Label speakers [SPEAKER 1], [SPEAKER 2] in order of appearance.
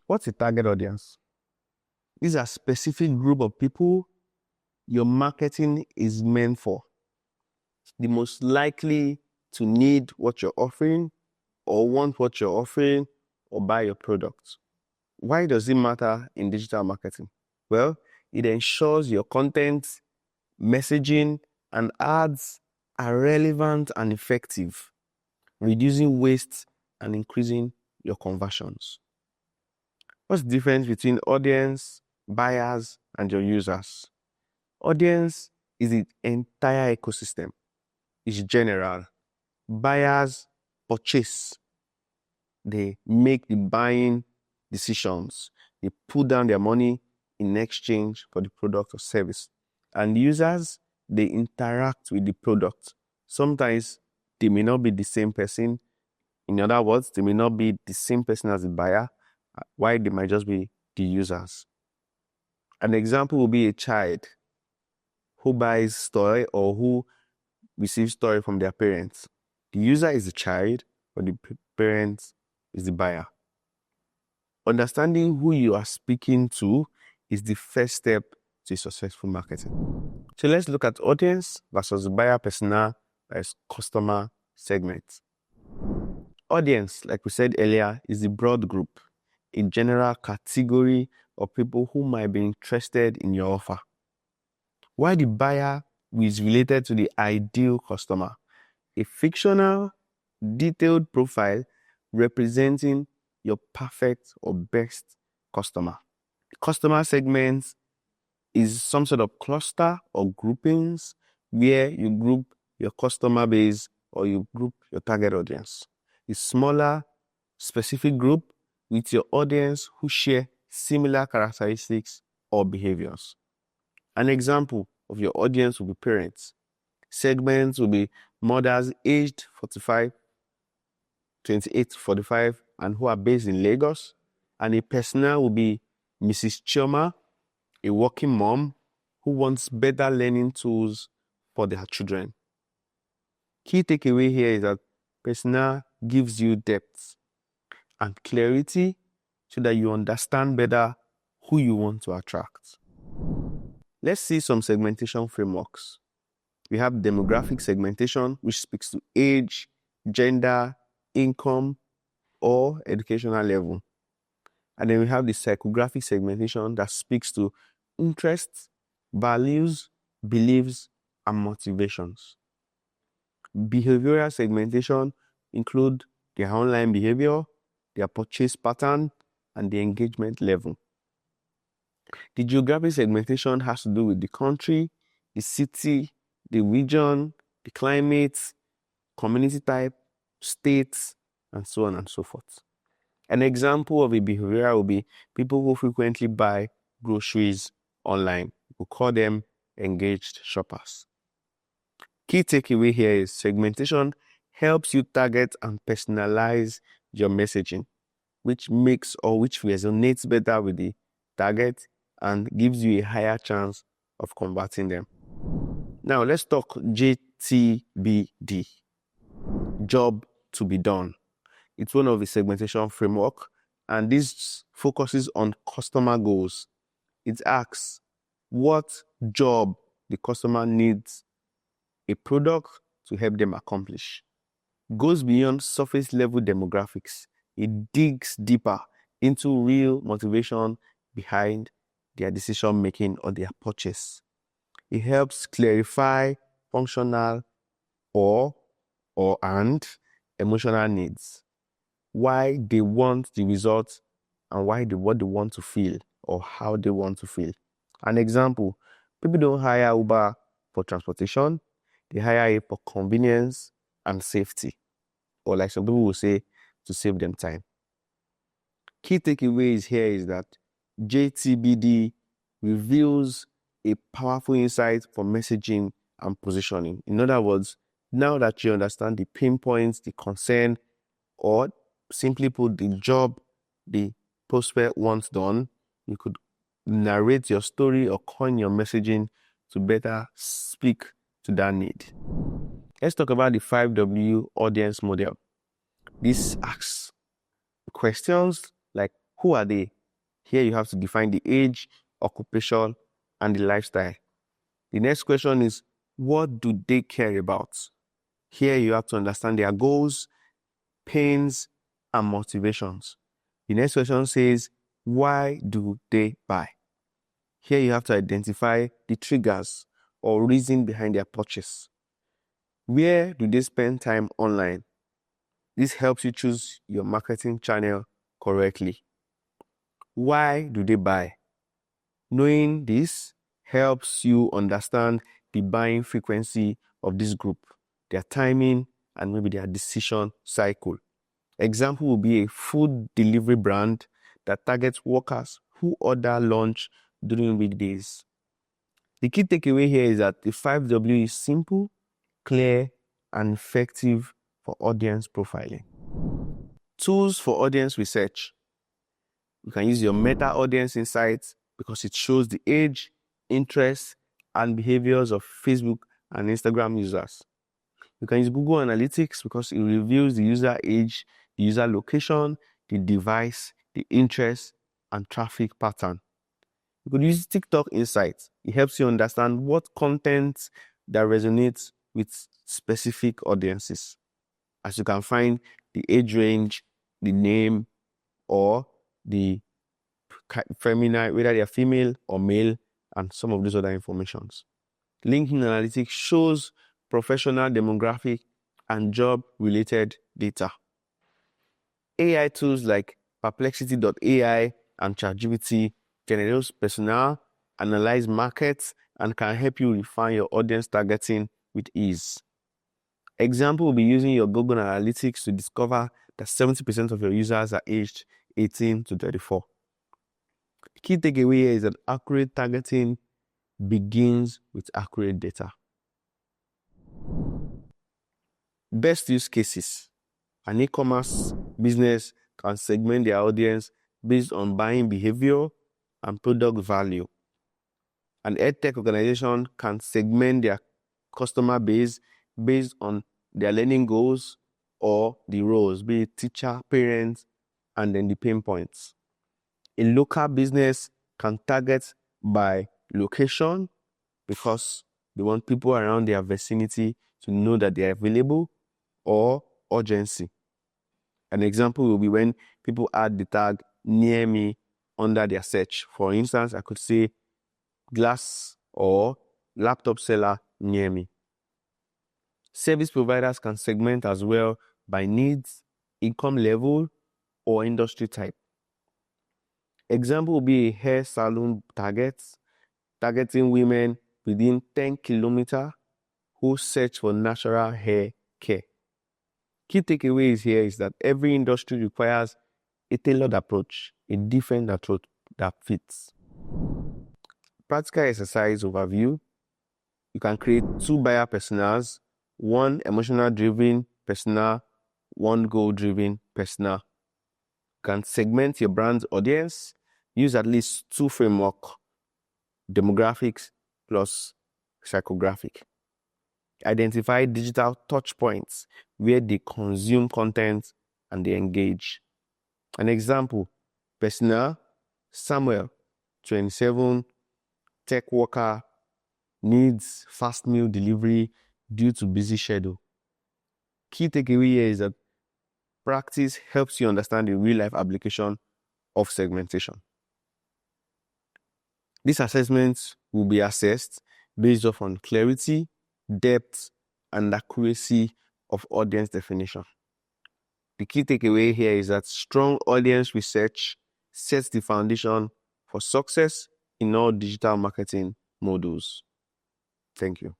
[SPEAKER 1] What's a target audience? These are specific group of people your marketing is meant for. The most likely to need what you're offering or want what you're offering or buy your product. Why does it matter in digital marketing? Well, it ensures your content, messaging, and ads are relevant and effective, reducing waste and increasing your conversions. What's the difference between audience, buyers, and your users? Audience is the entire ecosystem. It's general. Buyers purchase. They make the buying decisions. They put down their money in exchange for the product or service. And users, they interact with the product. Sometimes they may not be the same person. In other words, they may not be the same person as the buyer. Why they might just be the users. An example will be a child who buys toy or who receives toy from their parents. The user is the child, but the parent is the buyer. Understanding who you are speaking to is the first step to successful marketing. So let's look at audience versus the buyer persona as customer segment. Audience, like we said earlier, is the broad group, a general category of people who might be interested in your offer. While the buyer is related to the ideal customer, a fictional, detailed profile representing your perfect or best customer. Customer segments is some sort of cluster or groupings where you group your customer base or you group your target audience. A smaller, specific group with your audience who share similar characteristics or behaviors. An example of your audience will be parents. Segments will be mothers aged 45, 28 to 45, and who are based in Lagos. And a persona will be Mrs. Chioma, a working mom who wants better learning tools for their children. Key takeaway here is that persona gives you depth and clarity so that you understand better who you want to attract. Let's see some segmentation frameworks. We have demographic segmentation, which speaks to age, gender, income, or educational level. And then we have the psychographic segmentation that speaks to interests, values, beliefs, and motivations. Behavioral segmentation include their online behavior, their purchase pattern, and the engagement level. The geographic segmentation has to do with the country, the city, the region, the climate, community type, states, and so on and so forth. An example of a behavior will be people who frequently buy groceries online. We call them engaged shoppers. Key takeaway here is segmentation helps you target and personalize your messaging, which makes or which resonates better with the target and gives you a higher chance of converting them. Now let's talk JTBD, job to be done. It's one of the segmentation framework, and this focuses on customer goals. It asks what job the customer needs a product to help them accomplish. Goes beyond surface level demographics. It digs deeper into real motivation behind their decision making or their purchase. It helps clarify functional and emotional needs, why they want the results and what they want to feel or how they want to feel. An example, people don't hire Uber for transportation, they hire it for convenience and safety, or like some people will say, to save them time. Key takeaways here is that JTBD reveals a powerful insight for messaging and positioning. In other words, now that you understand the pain points, the concern, or simply put, the job the prospect wants done, you could narrate your story or coin your messaging to better speak to that need. Let's talk about the 5W audience model. This asks questions like, who are they? Here you have to define the age, occupation, and the lifestyle. The next question is, what do they care about? Here you have to understand their goals, pains, and motivations. The next question says, why do they buy? Here you have to identify the triggers or reason behind their purchase. Where do they spend time online? This helps you choose your marketing channel correctly. Why do they buy? Knowing this helps you understand the buying frequency of this group, their timing, and maybe their decision cycle. Example will be a food delivery brand that targets workers who order lunch during weekdays. The key takeaway here is that the 5W is simple, clear, and effective for audience profiling. Tools for audience research. You can use your meta audience insights because it shows the age, interests, and behaviors of Facebook and Instagram users. You can use Google Analytics because it reveals the user age, the user location, the device, the interest, and traffic pattern. You could use TikTok Insights. It helps you understand what content that resonates with specific audiences. As you can find the age range, the name, or the feminine, whether they are female or male, and some of these other informations. LinkedIn Analytics shows professional demographic and job-related data. AI tools like Perplexity.ai and ChatGPT generate personnel, analyze markets, and can help you refine your audience targeting with ease. Example will be using your Google Analytics to discover that 70% of your users are aged 18 to 34. The key takeaway here is that accurate targeting begins with accurate data. Best use cases. An e-commerce business can segment their audience based on buying behavior and product value. An edtech organization can segment their customer base based on their learning goals or the roles, be it teacher, parents, and then the pain points. A local business can target by location because they want people around their vicinity to know that they are available, or urgency. An example will be when people add the tag near me under their search. For instance, I could say glass or laptop seller near me. Service providers can segment as well by needs, income level, or industry type. Example will be a hair salon targeting women within 10 kilometers who search for natural hair care. Key takeaways here is that every industry requires a tailored approach, a different approach that fits. Practical exercise overview. You can create 2 buyer personas, 1 emotional-driven persona, 1 goal-driven persona. You can segment your brand's audience, use at least 2 frameworks, demographics plus psychographic. Identify digital touch points where they consume content and they engage. An example, persona, Samuel, 27, tech worker, needs fast meal delivery due to busy schedule. Key takeaway here is that practice helps you understand the real-life application of segmentation. These assessments will be assessed based off on clarity, depth, and accuracy of audience definition. The key takeaway here is that strong audience research sets the foundation for success in all digital marketing models. Thank you.